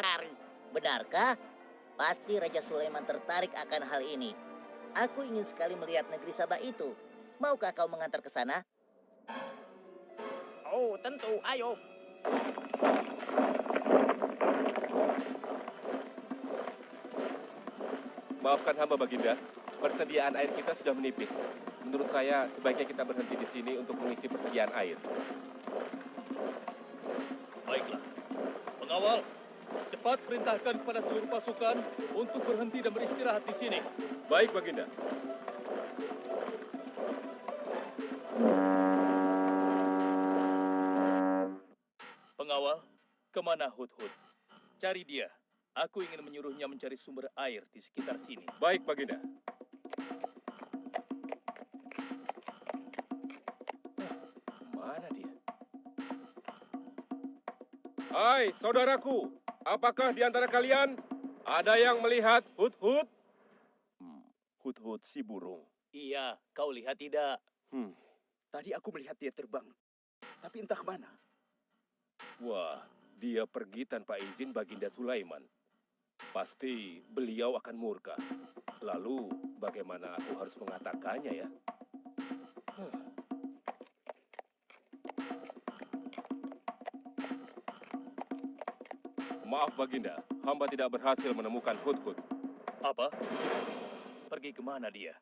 matahari. Benarkah? Pasti Raja Sulaiman tertarik akan hal ini. Aku ingin sekali melihat negeri Sabah itu. Maukah kau mengantar ke sana? Oh, tentu. Ayo. Maafkan hamba, Baginda. Persediaan air kita sudah menipis. Menurut saya, sebaiknya kita berhenti di sini untuk mengisi persediaan air. Baiklah. Pengawal, cepat perintahkan kepada seluruh pasukan untuk berhenti dan beristirahat di sini. Baik, Baginda. Pengawal, kemana Hudhud? Cari dia. Aku ingin menyuruhnya mencari sumber air di sekitar sini. Baik, Baginda. Kemana dia? Hai, saudaraku. Apakah di antara kalian ada yang melihat Hudhud? Hudhud si burung. Iya, kau lihat tidak? Tadi aku melihat dia terbang. Tapi entah kemana. Wah, dia pergi tanpa izin Baginda Sulaiman. Pasti beliau akan murka. Lalu, bagaimana aku harus mengatakannya ya? Maaf Baginda, hamba tidak berhasil menemukan Hudhud. Apa? Pergi kemana dia?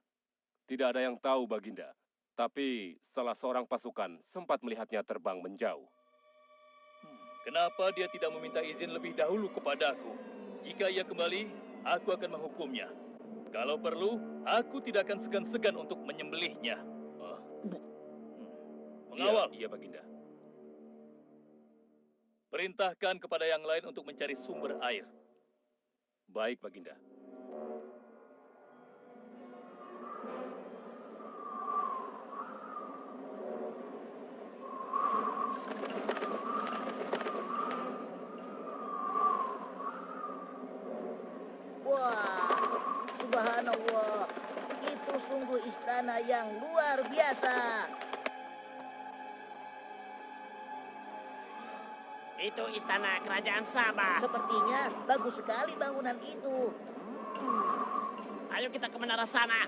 Tidak ada yang tahu Baginda. Tapi salah seorang pasukan sempat melihatnya terbang menjauh. Kenapa dia tidak meminta izin lebih dahulu kepadaku? Jika ia kembali, aku akan menghukumnya. Kalau perlu, aku tidak akan segan-segan untuk menyembelihnya. Pengawal. Iya, Baginda. Perintahkan kepada yang lain untuk mencari sumber air. Baik, Baginda. Wah, subhanallah. Itu sungguh istana yang luar biasa. Itu istana kerajaan Sabah. Sepertinya bagus sekali bangunan itu. Ayo kita ke menara sana.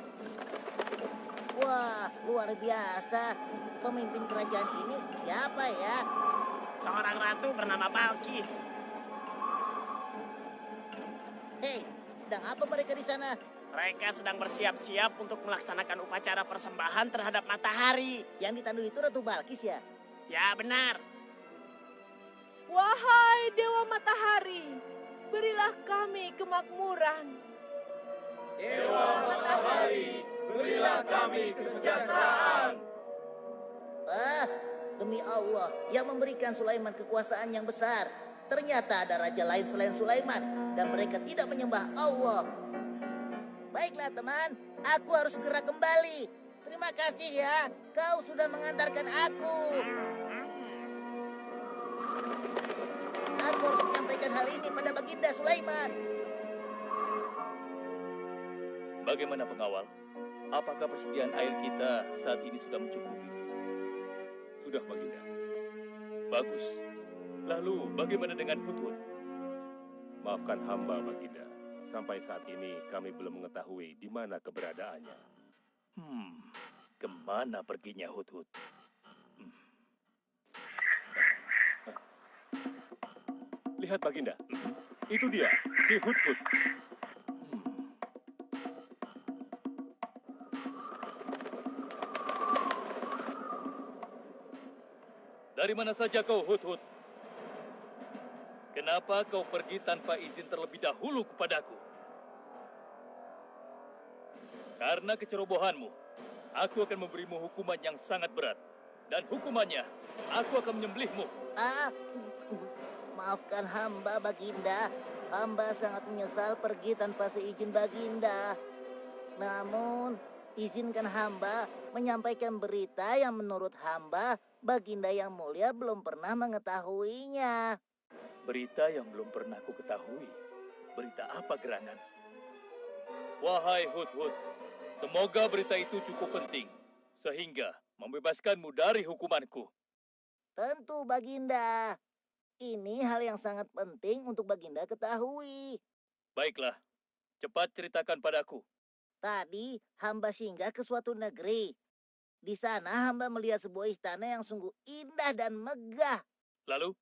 Wah, luar biasa. Pemimpin kerajaan ini siapa ya? Seorang ratu bernama Balkis. Hei, sedang apa mereka di sana? Mereka sedang bersiap-siap untuk melaksanakan upacara persembahan terhadap matahari. Yang ditandu itu Ratu Balkis ya? Ya, benar. Wahai Dewa Matahari, berilah kami kemakmuran. Dewa Matahari, berilah kami kesejahteraan. Demi Allah, yang memberikan Sulaiman kekuasaan yang besar. Ternyata ada raja lain selain Sulaiman, dan mereka tidak menyembah Allah. Baiklah teman, aku harus segera kembali. Terima kasih ya, kau sudah mengantarkan aku. Aku harus menyampaikan hal ini pada Baginda Sulaiman. Bagaimana pengawal? Apakah persediaan air kita saat ini sudah mencukupi? Sudah, Baginda. Bagus. Lalu bagaimana dengan Hudhud? Maafkan hamba, Baginda. Sampai saat ini kami belum mengetahui di mana keberadaannya. Kemana perginya Hudhud? Lihat, Baginda. Itu dia, si Hudhud. Dari mana saja kau, Hudhud? Kenapa kau pergi tanpa izin terlebih dahulu kepadaku? Karena kecerobohanmu, aku akan memberimu hukuman yang sangat berat. Dan hukumannya, aku akan menyembelihmu. Maafkan hamba, Baginda. Hamba sangat menyesal pergi tanpa seizin Baginda. Namun, izinkan hamba menyampaikan berita yang menurut hamba, Baginda yang mulia belum pernah mengetahuinya. Berita yang belum pernah ku ketahui. Berita apa gerangan? Wahai Hudhud, semoga berita itu cukup penting, sehingga membebaskanmu dari hukumanku. Tentu, Baginda. Ini hal yang sangat penting untuk Baginda ketahui. Baiklah, cepat ceritakan padaku. Tadi hamba singgah ke suatu negeri. Di sana hamba melihat sebuah istana yang sungguh indah dan megah. Lalu,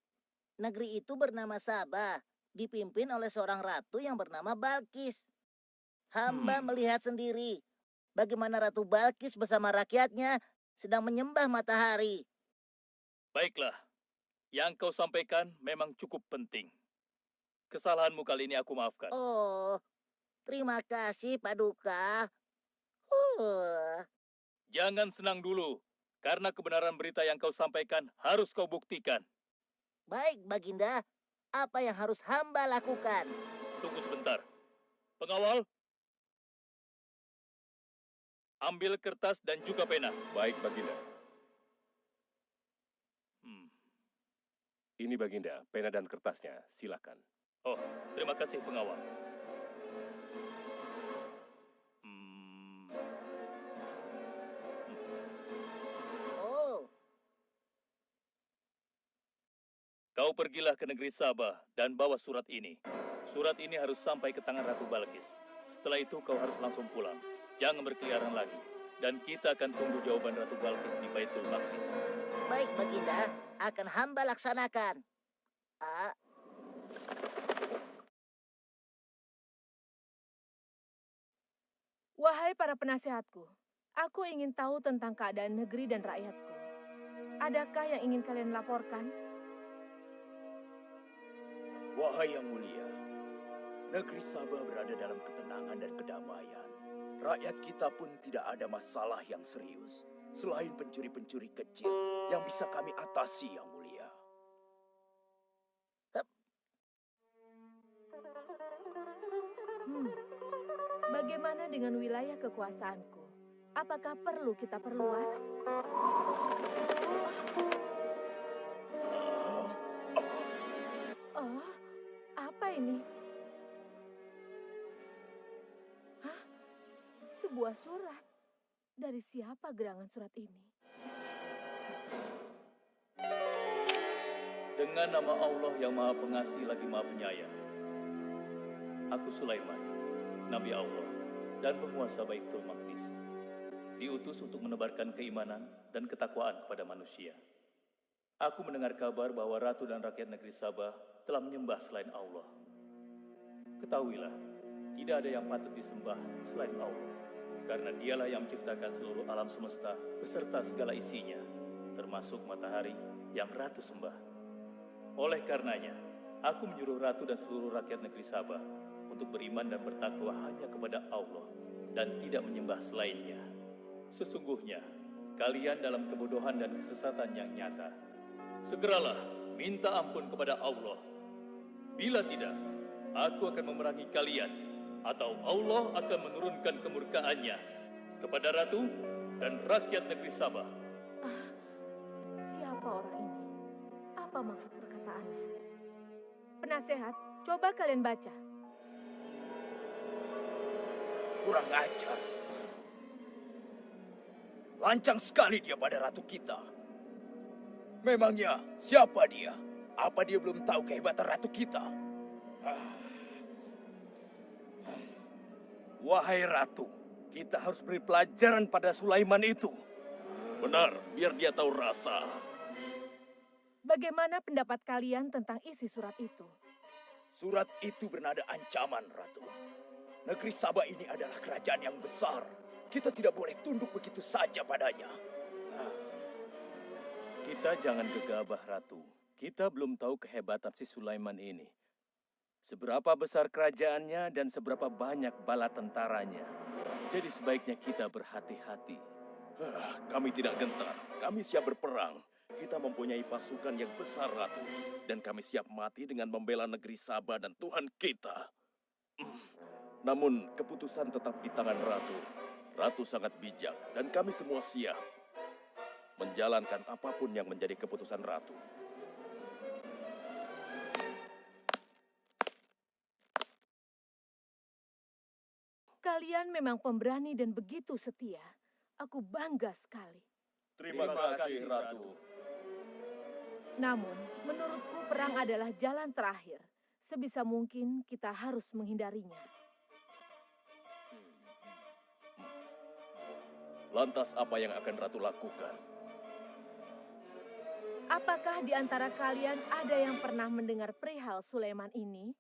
Negeri itu bernama Sabah, dipimpin oleh seorang ratu yang bernama Balkis. Hamba melihat sendiri bagaimana Ratu Balkis bersama rakyatnya sedang menyembah matahari. baiklah. Yang kau sampaikan memang cukup penting. Kesalahanmu kali ini aku maafkan. Oh, terima kasih Paduka. Jangan senang dulu, karena kebenaran berita yang kau sampaikan harus kau buktikan. Baik Baginda, apa yang harus hamba lakukan? Tunggu sebentar. Pengawal, ambil kertas dan juga pena. Baik, Baginda. Hmm. Ini Baginda, pena dan kertasnya. Silakan. Oh, terima kasih pengawal. Hmm. Oh, Kau pergilah ke negeri Sabah dan bawa surat ini. Surat ini harus sampai ke tangan Ratu Balkis. Setelah itu kau harus langsung pulang. Jangan berkeliaran lagi. Dan kita akan tunggu jawaban Ratu Balkis di Baitul Maqdis. baik Baginda, akan hamba laksanakan. Wahai para penasehatku, aku ingin tahu tentang keadaan negeri dan rakyatku. Adakah yang ingin kalian laporkan? Wahai yang mulia, negeri Sabah berada dalam ketenangan dan kedamaian. Rakyat kita pun tidak ada masalah yang serius, selain pencuri-pencuri kecil yang bisa kami atasi, yang mulia. Bagaimana dengan wilayah kekuasaanku? Apakah perlu kita perluas? Oh, apa ini? Hah? Sebuah surat. Dari siapa gerangan surat ini? Dengan nama Allah yang Maha Pengasih lagi Maha Penyayang. Aku Sulaiman, Nabi Allah dan penguasa Baitul Maqdis. Diutus untuk menebarkan keimanan dan ketakwaan kepada manusia. Aku mendengar kabar bahwa ratu dan rakyat negeri Sabah telah menyembah selain Allah. Ketahuilah, tidak ada yang patut disembah selain Allah. Karena dialah yang menciptakan seluruh alam semesta beserta segala isinya, termasuk matahari yang ratu sembah. Oleh karenanya, aku menyuruh ratu dan seluruh rakyat negeri Sabah untuk beriman dan bertakwa hanya kepada Allah dan tidak menyembah selainnya. Sesungguhnya, kalian dalam kebodohan dan kesesatan yang nyata. Segeralah minta ampun kepada Allah. Bila tidak, aku akan memerangi kalian, atau Allah akan menurunkan kemurkaannya kepada ratu dan rakyat negeri Sabah. Siapa orang ini? Apa maksud perkataannya? Penasehat, coba kalian baca. Kurang ajar. Lancang sekali dia pada ratu kita. Memangnya siapa dia? Apa dia belum tahu kehebatan ratu kita? Wahai ratu, kita harus beri pelajaran pada Sulaiman itu. Benar, biar dia tahu rasa. Bagaimana pendapat kalian tentang isi surat itu? Surat itu bernada ancaman, Ratu. Negeri Sabah ini adalah kerajaan yang besar. Kita tidak boleh tunduk begitu saja padanya. Kita jangan gegabah, Ratu. Kita belum tahu kehebatan si Sulaiman ini. Seberapa besar kerajaannya dan seberapa banyak bala tentaranya. Jadi sebaiknya kita berhati-hati. Kami tidak gentar. Kami siap berperang. Kita mempunyai pasukan yang besar, Ratu. Dan kami siap mati dengan membela negeri Sabah dan Tuhan kita. Namun, keputusan tetap di tangan Ratu. Ratu sangat bijak, dan kami semua siap menjalankan apapun yang menjadi keputusan Ratu. Kalian memang pemberani dan begitu setia. Aku bangga sekali. Terima kasih, Ratu. Namun, menurutku perang adalah jalan terakhir. Sebisa mungkin kita harus menghindarinya. Lantas apa yang akan Ratu lakukan? Apakah di antara kalian ada yang pernah mendengar perihal Sulaiman ini?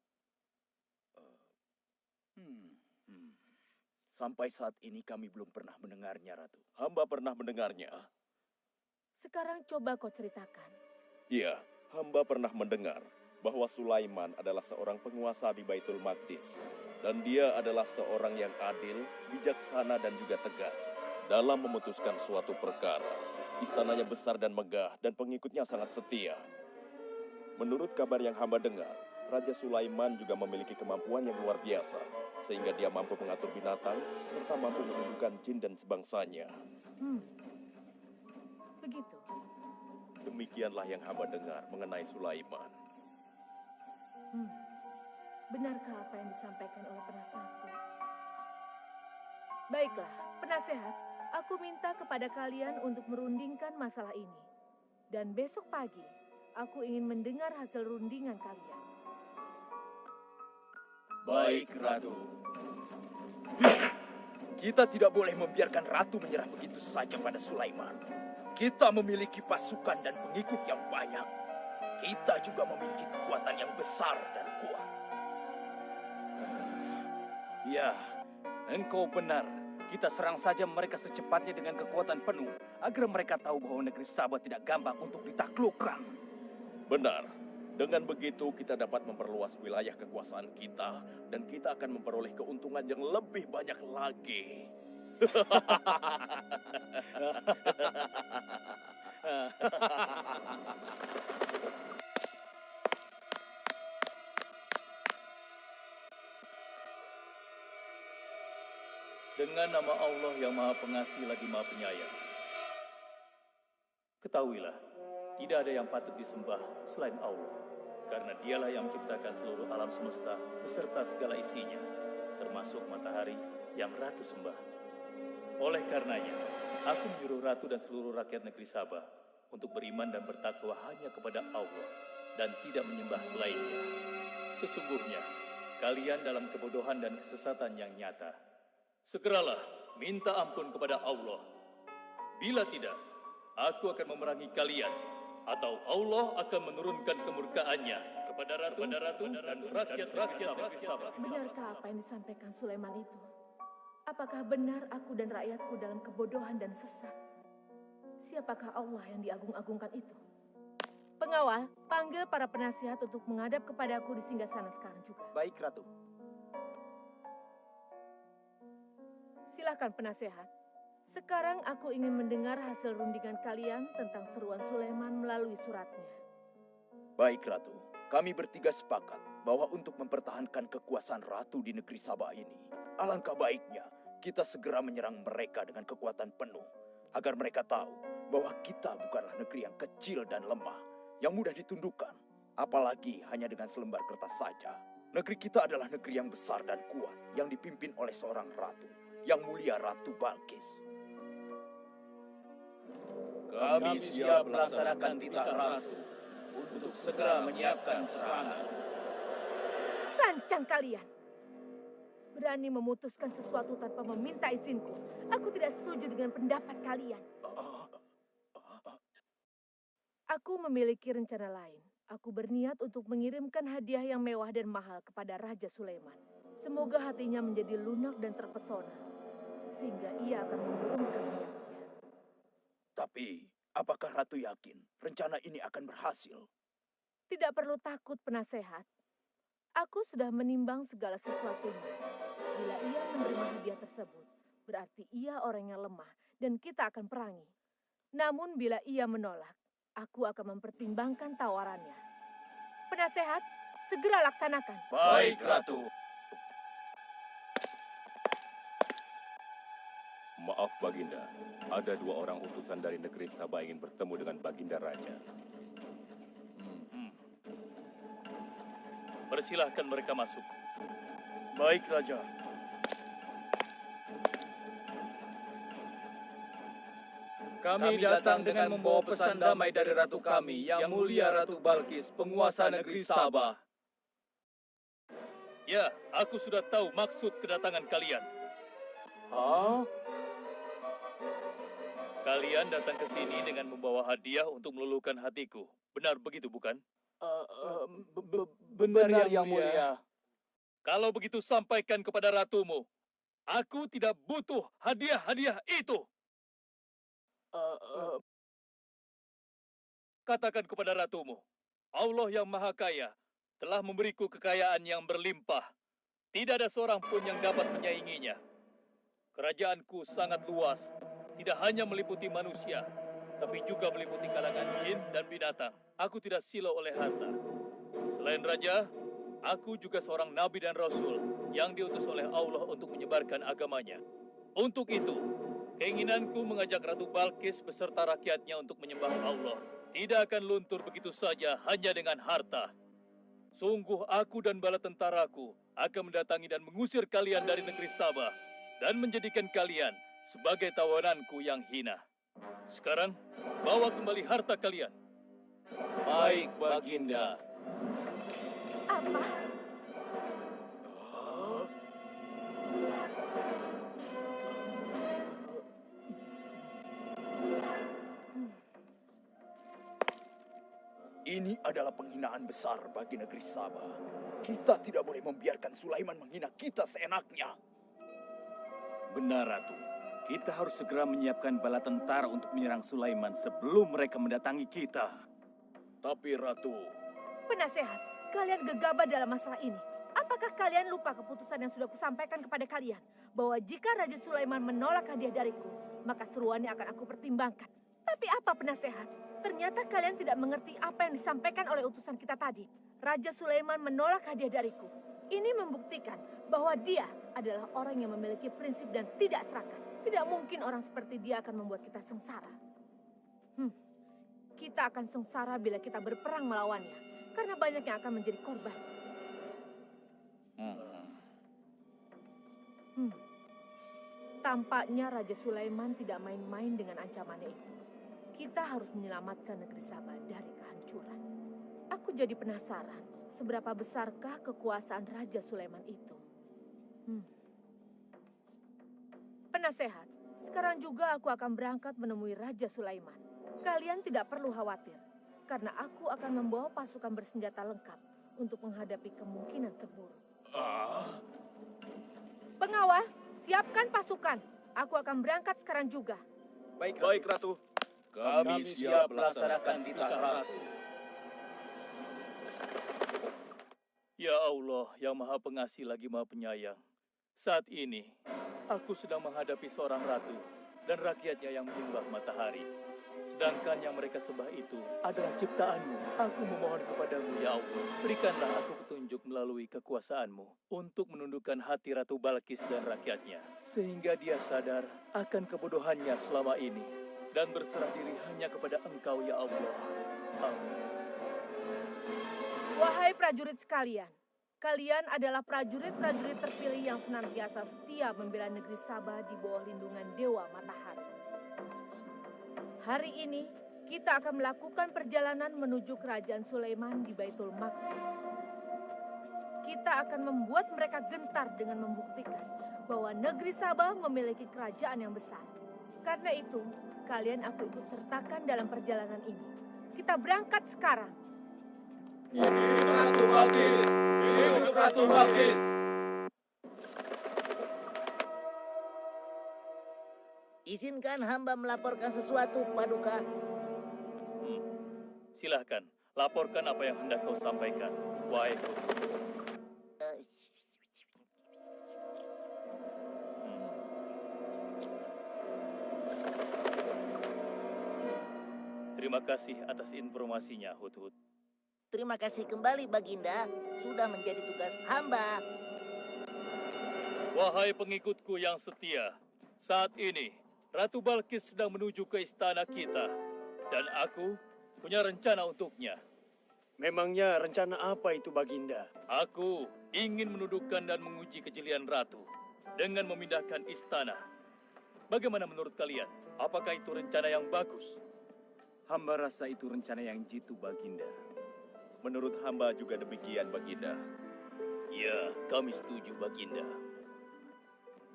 Sampai saat ini kami belum pernah mendengarnya, Ratu. Hamba pernah mendengarnya. Sekarang coba kau ceritakan. Iya, hamba pernah mendengar bahwa Sulaiman adalah seorang penguasa di Baitul Maqdis. Dan dia adalah seorang yang adil, bijaksana, dan juga tegas dalam memutuskan suatu perkara. Istananya besar dan megah, dan pengikutnya sangat setia. Menurut kabar yang hamba dengar, Raja Sulaiman juga memiliki kemampuan yang luar biasa, sehingga dia mampu mengatur binatang, serta mampu menundukkan jin dan sebangsanya. Begitu. Demikianlah yang hamba dengar mengenai Sulaiman. Benarkah apa yang disampaikan oleh penasehatku? Baiklah, penasehat, aku minta kepada kalian untuk merundingkan masalah ini. Dan besok pagi, aku ingin mendengar hasil rundingan kalian. Baik, Ratu. Kita tidak boleh membiarkan Ratu menyerah begitu saja pada Sulaiman. Kita memiliki pasukan dan pengikut yang banyak. Kita juga memiliki kekuatan yang besar dan kuat. Ya, engkau benar. Kita serang saja mereka secepatnya dengan kekuatan penuh, agar mereka tahu bahwa negeri Sabah tidak gampang untuk ditaklukkan. Benar. Dengan begitu kita dapat memperluas wilayah kekuasaan kita dan kita akan memperoleh keuntungan yang lebih banyak lagi. Dengan nama Allah yang Maha Pengasih lagi Maha Penyayang. Ketahuilah, tidak ada yang patut disembah selain Allah. Karena dialah yang menciptakan seluruh alam semesta beserta segala isinya, termasuk matahari yang Ratu sembah. Oleh karenanya, aku menyuruh Ratu dan seluruh rakyat negeri Sabah untuk beriman dan bertakwa hanya kepada Allah dan tidak menyembah selainnya. Sesungguhnya, kalian dalam kebodohan dan kesesatan yang nyata. Segeralah minta ampun kepada Allah. Bila tidak, aku akan memerangi kalian, atau Allah akan menurunkan kemurkaannya kepada Ratu dan rakyat-rakyat Sabah. Benarkah apa yang disampaikan Sulaiman itu? Apakah benar aku dan rakyatku dalam kebodohan dan sesat? Siapakah Allah yang diagung-agungkan itu? Pengawal, panggil para penasihat untuk menghadap kepadaku di singgasana sekarang juga. Baik, Ratu. Silakan penasehat. Sekarang aku ingin mendengar hasil rundingan kalian tentang seruan Sulaiman melalui suratnya. Baik, Ratu. Kami bertiga sepakat bahwa untuk mempertahankan kekuasaan Ratu di negeri Sabah ini, alangkah baiknya kita segera menyerang mereka dengan kekuatan penuh, agar mereka tahu bahwa kita bukanlah negeri yang kecil dan lemah, yang mudah ditundukkan, apalagi hanya dengan selembar kertas saja. Negeri kita adalah negeri yang besar dan kuat, yang dipimpin oleh seorang ratu, yang mulia Ratu Balkis. Kami siap melaksanakan titah Ratu untuk segera menyiapkan serangan. Rancang kalian! Berani memutuskan sesuatu tanpa meminta izinku. Aku tidak setuju dengan pendapat kalian. Aku memiliki rencana lain. Aku berniat untuk mengirimkan hadiah yang mewah dan mahal kepada Raja Sulaiman. Semoga hatinya menjadi lunak dan terpesona, sehingga ia akan menurunkan niatnya. Tapi, apakah Ratu yakin rencana ini akan berhasil? Tidak perlu takut, penasehat. Aku sudah menimbang segala sesuatunya. Bila ia menerima hadiah tersebut, berarti ia orang yang lemah dan kita akan perangi. Namun bila ia menolak, aku akan mempertimbangkan tawarannya. Penasehat, segera laksanakan. Baik, Ratu. Maaf, Baginda. Ada 2 orang utusan dari negeri Sabah ingin bertemu dengan Baginda Raja. Persilahkan mereka masuk. Baik, Raja. Kami datang dengan membawa pesan damai dari Ratu kami, Yang Mulia Ratu Balkis, penguasa negeri Sabah. Ya, aku sudah tahu maksud kedatangan kalian. Hah? Kalian datang ke sini dengan membawa hadiah untuk meluluhkan hatiku. Benar begitu, bukan? Benar, Yang Mulia. Kalau begitu sampaikan kepada ratumu. Aku tidak butuh hadiah-hadiah itu. Katakan kepada ratumu, Allah yang Maha Kaya telah memberiku kekayaan yang berlimpah. Tidak ada seorang pun yang dapat menyainginya. Kerajaanku sangat luas, tidak hanya meliputi manusia, tapi juga meliputi kalangan jin dan binatang. Aku tidak silau oleh harta. Selain raja, aku juga seorang nabi dan rasul yang diutus oleh Allah untuk menyebarkan agamanya. Untuk itu, keinginanku mengajak Ratu Balkis beserta rakyatnya untuk menyembah Allah tidak akan luntur begitu saja hanya dengan harta. Sungguh aku dan bala tentaraku akan mendatangi dan mengusir kalian dari negeri Sabah dan menjadikan kalian sebagai tawananku yang hina. Sekarang, bawa kembali harta kalian. Baik, Baginda. Apa? Ini adalah penghinaan besar bagi negeri Sabah. Kita tidak boleh membiarkan Sulaiman menghina kita seenaknya. Benar, Ratu. Kita harus segera menyiapkan bala tentara untuk menyerang Sulaiman sebelum mereka mendatangi kita. Tapi Ratu, Penasehat, kalian gegabah dalam masalah ini. Apakah kalian lupa keputusan yang sudah kusampaikan kepada kalian? Bahwa jika Raja Sulaiman menolak hadiah dariku, maka seruannya akan aku pertimbangkan. Tapi apa penasehat? Ternyata kalian tidak mengerti apa yang disampaikan oleh utusan kita tadi. Raja Sulaiman menolak hadiah dariku. Ini membuktikan bahwa dia adalah orang yang memiliki prinsip dan tidak serakah. Tidak mungkin orang seperti dia akan membuat kita sengsara. Kita akan sengsara bila kita berperang melawannya. Karena banyak yang akan menjadi korban. Tampaknya Raja Sulaiman tidak main-main dengan ancamannya itu. Kita harus menyelamatkan negeri Sabah dari kehancuran. Aku jadi penasaran, seberapa besarkah kekuasaan Raja Sulaiman itu? Penasehat, sekarang juga aku akan berangkat menemui Raja Sulaiman. Kalian tidak perlu khawatir, karena aku akan membawa pasukan bersenjata lengkap untuk menghadapi kemungkinan terburuk. Pengawal, siapkan pasukan. Aku akan berangkat sekarang juga. baik Ratu. Kami siap melaksanakan titah Ratu. Ya Allah, yang Maha Pengasih lagi Maha Penyayang. Saat ini, aku sedang menghadapi seorang ratu dan rakyatnya yang menyembah matahari. Sedangkan yang mereka sembah itu adalah ciptaanmu. Aku memohon kepadamu, ya Allah. Berikanlah aku petunjuk melalui kekuasaanmu untuk menundukkan hati Ratu Balkis dan rakyatnya. Sehingga dia sadar akan kebodohannya selama ini. Dan berserah diri hanya kepada Engkau, ya Allah. Amin. Wahai prajurit sekalian, kalian adalah prajurit-prajurit terpilih yang senantiasa setia membela negeri Sabah di bawah lindungan Dewa Matahari. Hari ini, kita akan melakukan perjalanan menuju kerajaan Sulaiman di Baitul Maqdis. Kita akan membuat mereka gentar dengan membuktikan bahwa negeri Sabah memiliki kerajaan yang besar. Karena itu, kalian aku ikut sertakan dalam perjalanan ini. Kita berangkat sekarang. Hidup Ratu Balkis! Hidup Ratu Balkis! Izinkan hamba melaporkan sesuatu, Paduka. Silahkan, laporkan apa yang hendak kau sampaikan. Wahai Terima kasih atas informasinya, Hudhud. Terima kasih kembali, Baginda. Sudah menjadi tugas hamba. Wahai pengikutku yang setia, saat ini Ratu Balkis sedang menuju ke istana kita. Dan aku punya rencana untuknya. Memangnya rencana apa itu, Baginda? Aku ingin menundukkan dan menguji kejelian Ratu dengan memindahkan istana. Bagaimana menurut kalian? Apakah itu rencana yang bagus? Hamba rasa itu rencana yang jitu, Baginda. Menurut hamba juga demikian, Baginda. Ya, kami setuju, Baginda.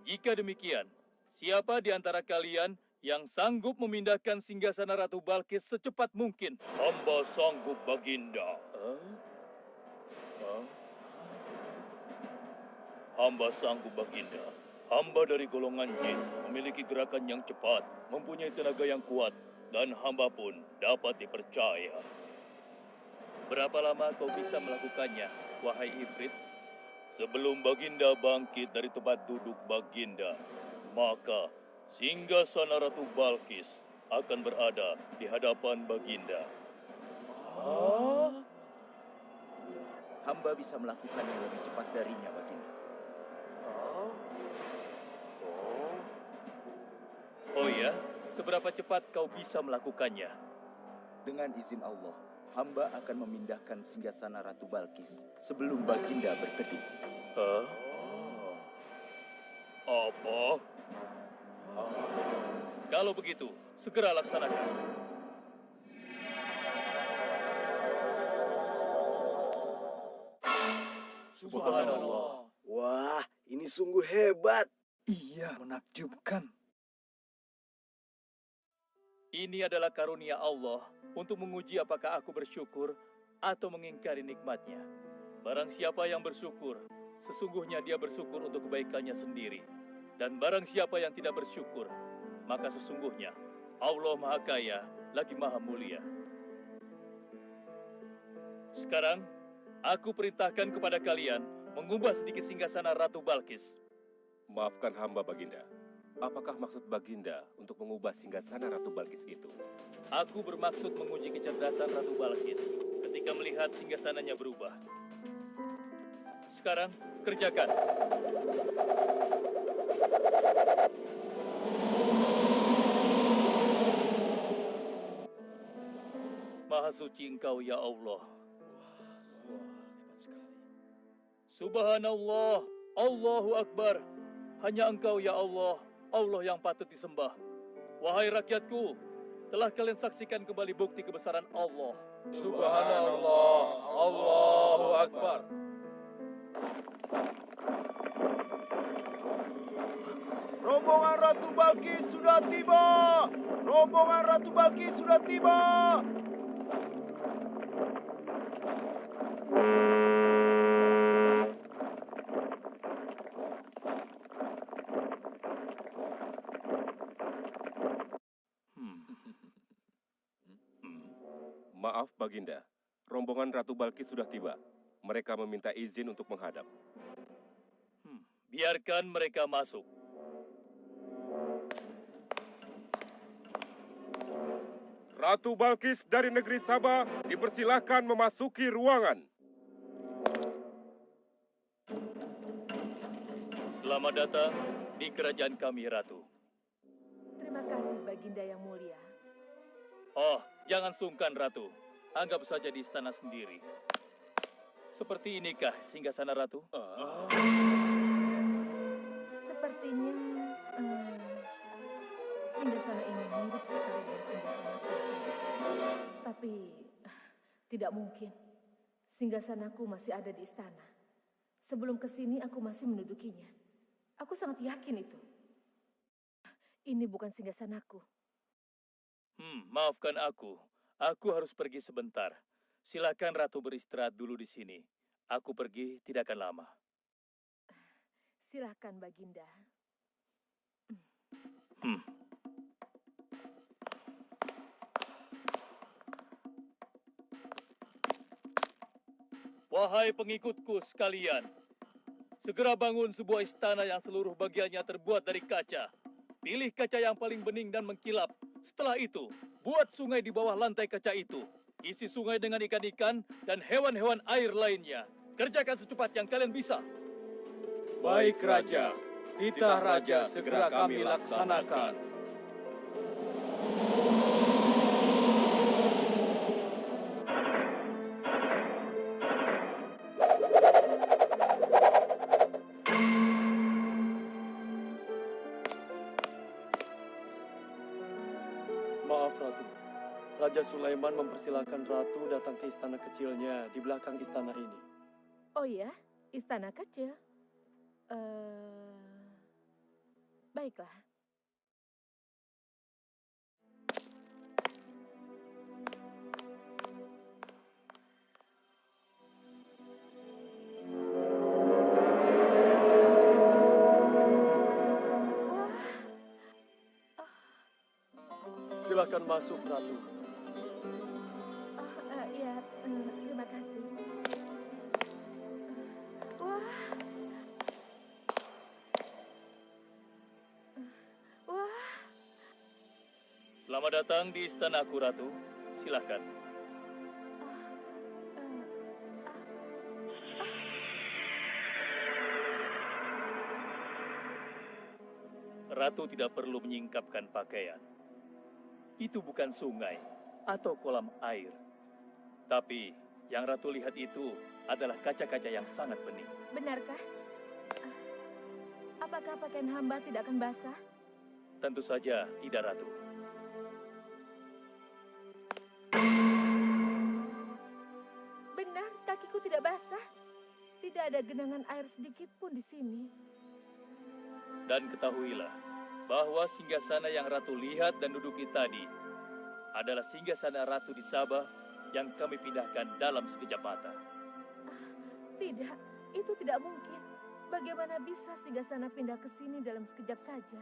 Jika demikian, siapa di antara kalian yang sanggup memindahkan singgasana Ratu Balkis secepat mungkin? Hamba sanggup, Baginda. Hamba sanggup, Baginda. Hamba dari golongan jin, memiliki gerakan yang cepat, mempunyai tenaga yang kuat, dan hamba pun dapat dipercaya. Berapa lama kau bisa melakukannya, wahai Ifrit? Sebelum Baginda bangkit dari tempat duduk Baginda, maka singgasana Ratu Balkis akan berada di hadapan Baginda. Hamba bisa melakukannya lebih cepat darinya, Baginda. Oh ya? Seberapa cepat kau bisa melakukannya? Dengan izin Allah, hamba akan memindahkan singgasana Ratu Balkis sebelum Baginda berkedip. Hah? Apa? Kalau begitu, segera laksanakan. Subhanallah. Wah, ini sungguh hebat. Iya, menakjubkan. Ini adalah karunia Allah untuk menguji apakah aku bersyukur atau mengingkari nikmatnya. Barang siapa yang bersyukur, sesungguhnya dia bersyukur untuk kebaikannya sendiri. Dan barang siapa yang tidak bersyukur, maka sesungguhnya Allah Maha Kaya lagi Maha Mulia. Sekarang, aku perintahkan kepada kalian mengubah sedikit singgasana Ratu Balkis. Maafkan hamba, Baginda. Apakah maksud Baginda untuk mengubah singgasana Ratu Balkis itu? Aku bermaksud menguji kecerdasan Ratu Balkis ketika melihat singgasananya berubah. Sekarang, kerjakan. Maha suci Engkau, ya Allah. Subhanallah, Allahu Akbar. Hanya Engkau, ya Allah, Allah yang patut disembah. Wahai rakyatku, telah kalian saksikan kembali bukti kebesaran Allah. Subhanallah, Allahu Akbar. Rombongan Ratu Balkis sudah tiba! Rombongan Ratu Balkis sudah tiba! Maaf, Baginda. Rombongan Ratu Balkis sudah tiba. Mereka meminta izin untuk menghadap. Biarkan mereka masuk. Ratu Balkis dari negeri Sabah dipersilahkan memasuki ruangan. Selamat datang di kerajaan kami, Ratu. Terima kasih, Baginda yang mulia. Oh, jangan sungkan, Ratu. Anggap saja di istana sendiri. Seperti inikah singgasana Ratu? Sepertinya singgasana ini mirip sekali dengan singgasana Kursa. Tapi tidak mungkin. Singgasanaku masih ada di istana. Sebelum kesini aku masih mendudukinya. Aku sangat yakin itu. Ini bukan singgasanaku. Maafkan aku. Aku harus pergi sebentar. Silakan Ratu beristirahat dulu di sini. Aku pergi tidak akan lama. Silakan, Baginda. Wahai pengikutku sekalian, segera bangun sebuah istana yang seluruh bagiannya terbuat dari kaca. Pilih kaca yang paling bening dan mengkilap. Setelah itu, buat sungai di bawah lantai kaca itu. Isi sungai dengan ikan-ikan dan hewan-hewan air lainnya. Kerjakan secepat yang kalian bisa. Baik, Raja. Titah Raja segera kami laksanakan. Raja Sulaiman mempersilahkan ratu datang ke istana kecilnya di belakang istana ini. Oh ya, istana kecil. Baiklah. Silakan masuk, ratu. Ya, terima kasih. Wah. Wah. Selamat datang di istanaku, Ratu. Silakan. Ratu tidak perlu menyingkapkan pakaian. Itu bukan sungai atau kolam air. Tapi yang Ratu lihat itu adalah kaca-kaca yang sangat bening. Benarkah? Apakah pakaian hamba tidak akan basah? Tentu saja tidak, Ratu. Benar, kakiku tidak basah. Tidak ada genangan air sedikit pun di sini. Dan ketahuilah bahwa singgasana yang Ratu lihat dan duduki tadi adalah singgasana Ratu di Sabah yang kami pindahkan dalam sekejap mata. Tidak, itu tidak mungkin. Bagaimana bisa singgasana pindah ke sini dalam sekejap saja?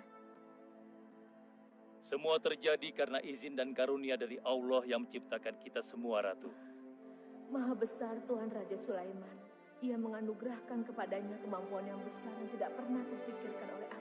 Semua terjadi karena izin dan karunia dari Allah yang menciptakan kita semua, Ratu. Maha besar Tuhan Raja Sulaiman. Ia menganugerahkan kepadanya kemampuan yang besar yang tidak pernah terfikirkan oleh aku.